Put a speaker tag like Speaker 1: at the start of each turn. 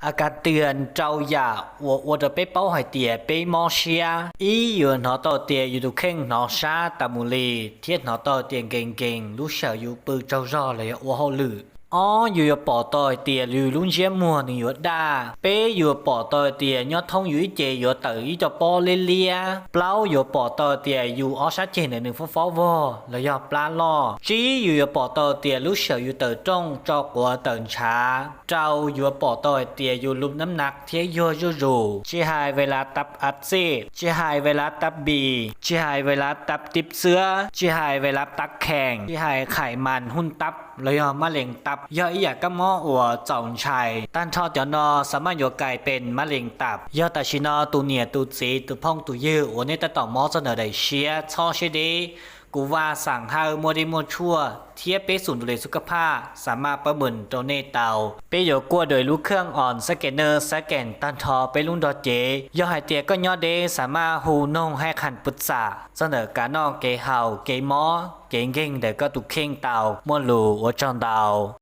Speaker 1: อากาศเตือนเจ้าอย่า我的背包海碟背毛虾อีอยู่หนอต่อเตียอยู่ตุเข่งหนอชาตามุลีเทียดหนอต่อเตียงเก่งๆรู้เฉยอยู่ปืนเจ้าร่อเลยว่าเขาลืออ๋ออยู่ปอต่อยเตียอยู่ลุงเชี่ยมัวนี่อยู่ด่าเป้อยู่ปอต่อยเตียยอดทองอยู่เจอยู่เต๋อจะปอเลียเปล่าอยู่ปอต่อยเตียอยู่ออชัดเจนหนึ่งฟอวอแล้วยอปลาล่อจีอยู่ปอต่อยเตียรู้เฉยอยู่เต๋อจ้องจอกหัวเต๋อช้าเจ้าอยู่ปอต่อยเตียอยู่ลุมน้ำหนักเทียอยู่จีหายเวลาตับอัดซีจีหายเวลาตับบีจีหายเวลาตับติบเสื้อจีหายเวลาตักแข่งจีหายไขมันหุ้นตับแล้วยอมะเร็งตับย่ออีอยากก็มออัวจ่องชัยต้านทอดยอนอสามารถโยกลายเป็นมะเร็งตับย่อตาชินอตูเนียตูซีตูพ่องตูยื้อวันนี้จะต่อมอเสนอได้เชียช่อเชดีกูว่าสั่งให้มัวดีมัวชั่วเทียบไปศูนย์ดูแลสุขภาพสามารถประเมินตัวเนเตาไปโยกกัวโดยลูกเครื่องอ่อนสแกนเนอร์สแกนตันทอไปลุงดอเจย่อหายเตียก็ย่อเดสามารถหูนงให้ขันปุตสาเสนอการนอกเกเฮาเกมอเก่งเก่งเด็กก็ตุกเข่งเตามัวหลูวัวจอนเตา